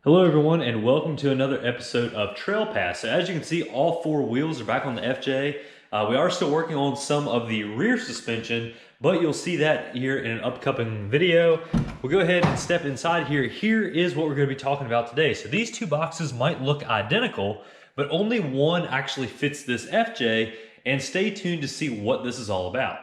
Hello everyone and welcome to another episode of Trail Pass. So as you can see, all four wheels are back on the FJ. We are still working on some of the rear suspension, but you'll see that here in an upcoming video. We'll go ahead and step inside here. Here is what we're going to be talking about today. So these two boxes might look identical, but only one actually fits this FJ, and stay tuned to see what this is all about.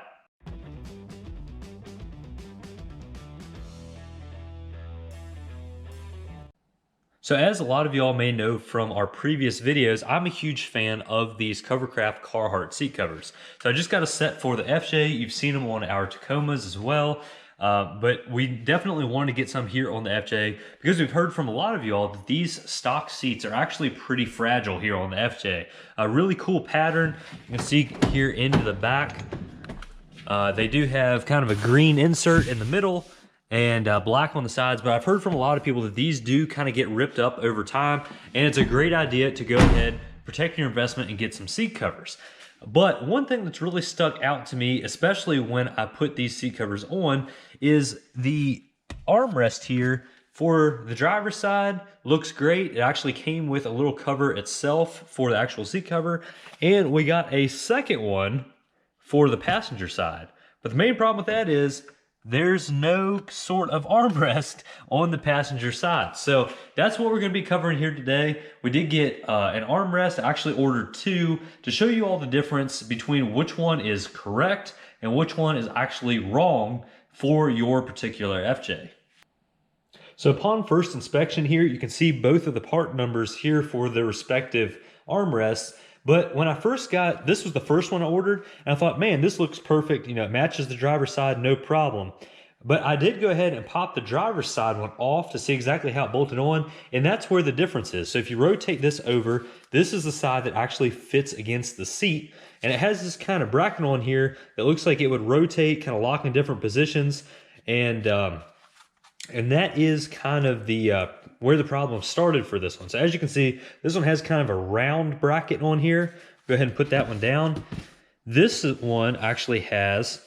So as a lot of y'all may know from our previous videos, I'm a huge fan of these Covercraft Carhartt seat covers. So I just got a set for the FJ. You've seen them on our Tacomas as well. But we definitely wanted to get some here on the FJ because we've heard from a lot of y'all that these stock seats are actually pretty fragile here on the FJ. A really cool pattern. You can see here into the back. They do have kind of a green insert in the middle and black on the sides, but I've heard from a lot of people that these do kind of get ripped up over time, and it's a great idea to go ahead, protect your investment, and get some seat covers. But one thing that's really stuck out to me, especially when I put these seat covers on, is the armrest here for the driver's side. Looks great. It actually came with a little cover itself for the actual seat cover, and we got a second one for the passenger side. But the main problem with that is there's no sort of armrest on the passenger side. So that's what we're going to be covering here today. We did get an armrest. I actually ordered two to show you all the difference between which one is correct and which one is actually wrong for your particular FJ. So upon first inspection here, you can see both of the part numbers here for the respective armrests. But when I first got, this was the first one I ordered, and I thought, man, this looks perfect. You know, it matches the driver's side, no problem. But I did go ahead and pop the driver's side one off to see exactly how it bolted on, and that's where the difference is. So if you rotate this over, this is the side that actually fits against the seat, and it has this kind of bracket on here that looks like it would rotate, kind of lock in different positions, and that is kind of the where the problem started for this one. So as you can see, this one has kind of a round bracket on here. Go ahead and put that one down. This one actually has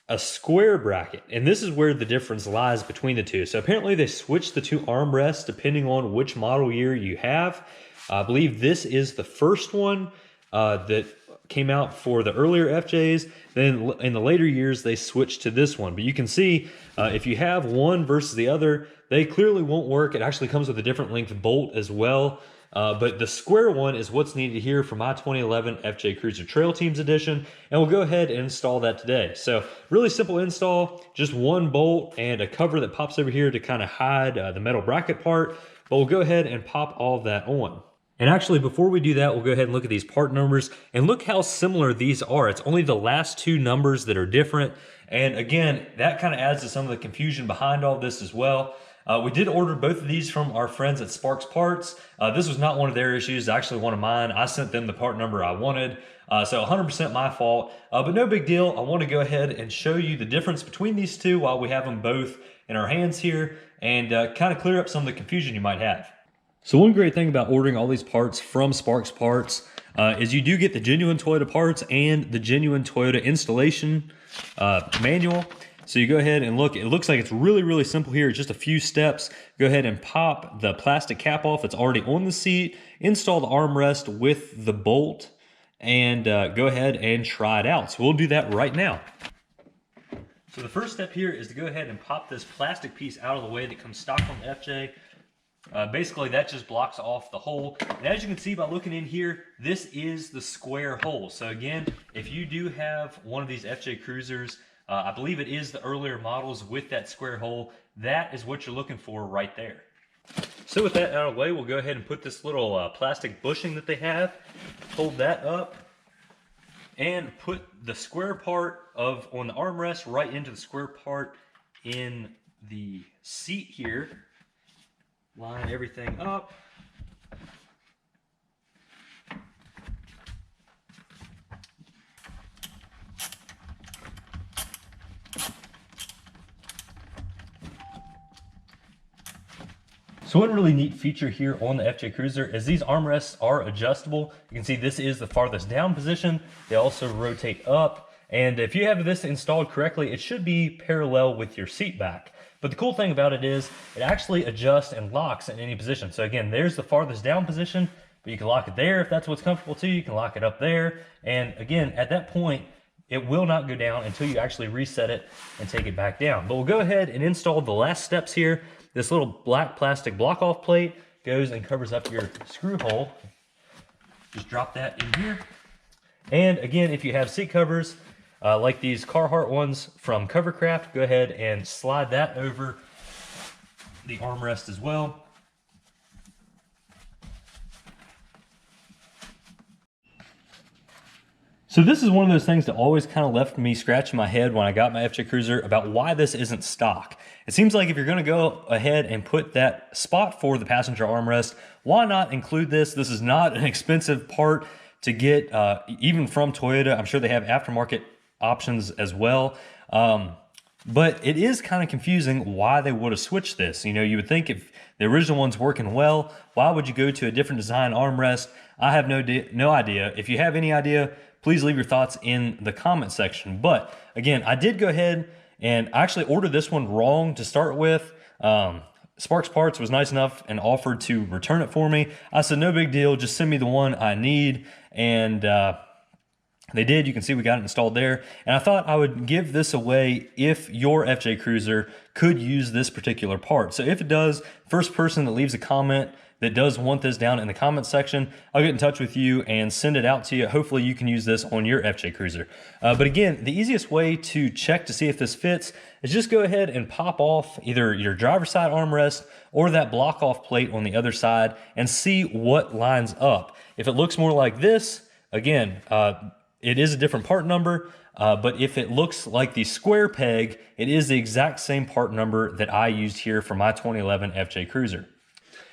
a square bracket, and this is where the difference lies between the two. So apparently they switched the two armrests depending on which model year you have. I believe this is the first one that came out for the earlier FJs. Then in the later years, they switched to this one. But you can see if you have one versus the other, they clearly won't work. It actually comes with a different length bolt as well. But the square one is what's needed here for my 2011 FJ Cruiser Trail Teams Edition. And we'll go ahead and install that today. So really simple install, just one bolt and a cover that pops over here to kind of hide the metal bracket part. But we'll go ahead and pop all of that on. And actually, before we do that, we'll go ahead and look at these part numbers and look how similar these are. It's only the last two numbers that are different. And again, that kind of adds to some of the confusion behind all this as well. We did order both of these from our friends at Sparks Parts. This was not one of their issues, actually one of mine. I sent them the part number I wanted. So 100% my fault, but no big deal. I want to go ahead and show you the difference between these two while we have them both in our hands here and kind of clear up some of the confusion you might have. So one great thing about ordering all these parts from Sparks Parts is you do get the genuine Toyota parts and the genuine Toyota installation manual. So you go ahead and look, it looks like it's really, really simple here. Just a few steps. Go ahead and pop the plastic cap off that's already on the seat, install the armrest with the bolt, and go ahead and try it out. So we'll do that right now. So the first step here is to go ahead and pop this plastic piece out of the way that comes stock on the FJ. Basically that just blocks off the hole, and as you can see by looking in here, this is the square hole. So again, if you do have one of these FJ Cruisers, I believe it is the earlier models with that square hole, that is what you're looking for right there. So with that out of the way, we'll go ahead and put this little plastic bushing that they have, hold that up, and put the square part on the armrest right into the square part in the seat here. Line everything up. So one really neat feature here on the FJ Cruiser is these armrests are adjustable. You can see this is the farthest down position. They also rotate up. And if you have this installed correctly, it should be parallel with your seat back. But the cool thing about it is it actually adjusts and locks in any position. So again, there's the farthest down position, but you can lock it there if that's what's comfortable too. You can lock it up there. And again, at that point, it will not go down until you actually reset it and take it back down. But we'll go ahead and install the last steps here. This little black plastic block off plate goes and covers up your screw hole. Just drop that in here. And again, if you have seat covers, like these Carhartt ones from Covercraft, go ahead and slide that over the armrest as well. So this is one of those things that always kind of left me scratching my head when I got my FJ Cruiser about why this isn't stock. It seems like if you're going to go ahead and put that spot for the passenger armrest, why not include this? This is not an expensive part to get, even from Toyota. I'm sure they have aftermarket options as well. But it is kind of confusing why they would have switched this. You know, you would think if the original one's working well, why would you go to a different design armrest? I have no idea. If you have any idea, please leave your thoughts in the comment section. But again, I did go ahead and I actually ordered this one wrong to start with. Sparks Parts was nice enough and offered to return it for me. I said, no big deal, just send me the one I need. And they did. You can see we got it installed there. And I thought I would give this away if your FJ Cruiser could use this particular part. So if it does, first person that leaves a comment that does want this down in the comment section, I'll get in touch with you and send it out to you. Hopefully you can use this on your FJ Cruiser. But again, the easiest way to check to see if this fits is just go ahead and pop off either your driver's side armrest or that block off plate on the other side and see what lines up. If it looks more like this, again, it is a different part number, but if it looks like the square peg, it is the exact same part number that I used here for my 2011 FJ Cruiser.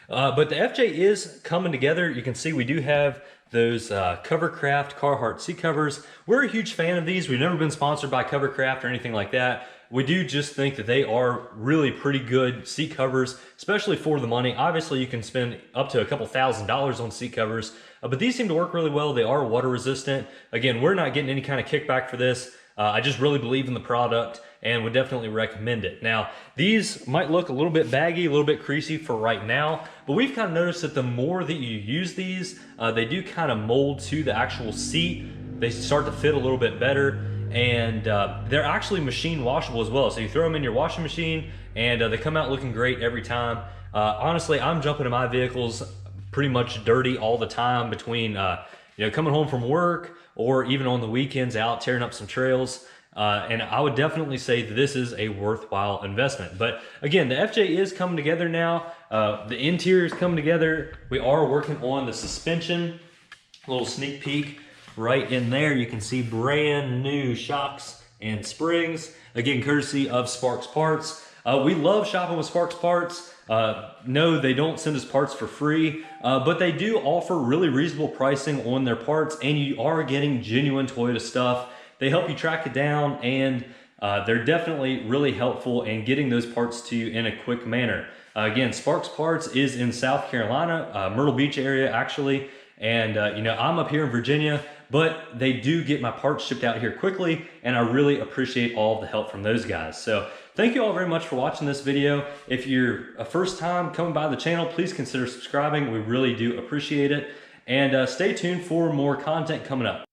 But the FJ is coming together. You can see we do have those Covercraft Carhartt seat covers. We're a huge fan of these. We've never been sponsored by Covercraft or anything like that. We do just think that they are really pretty good seat covers, especially for the money. Obviously, you can spend up to a couple $1,000s on seat covers, but these seem to work really well. They are water resistant. Again, we're not getting any kind of kickback for this. I just really believe in the product and would definitely recommend it. Now, these might look a little bit baggy, a little bit creasy for right now, but we've kind of noticed that the more that you use these, they do kind of mold to the actual seat. They start to fit a little bit better, and they're actually machine washable as well. So you throw them in your washing machine and they come out looking great every time. Honestly, I'm jumping in my vehicles pretty much dirty all the time between you know, coming home from work or even on the weekends out tearing up some trails. And I would definitely say that this is a worthwhile investment. But again, the FJ is coming together now. The interior is coming together. We are working on the suspension. A little sneak peek right in there. You can see brand new shocks and springs. Again, courtesy of Sparks Parts. We love shopping with Sparks Parts. No, they don't send us parts for free, but they do offer really reasonable pricing on their parts, and you are getting genuine Toyota stuff. They help you track it down, and they're definitely really helpful in getting those parts to you in a quick manner. Again, Sparks Parts is in South Carolina, Myrtle Beach area actually, and you know, I'm up here in Virginia, but they do get my parts shipped out here quickly, and I really appreciate all of the help from those guys. So thank you all very much for watching this video. If you're a first time coming by the channel, please consider subscribing. We really do appreciate it, and stay tuned for more content coming up.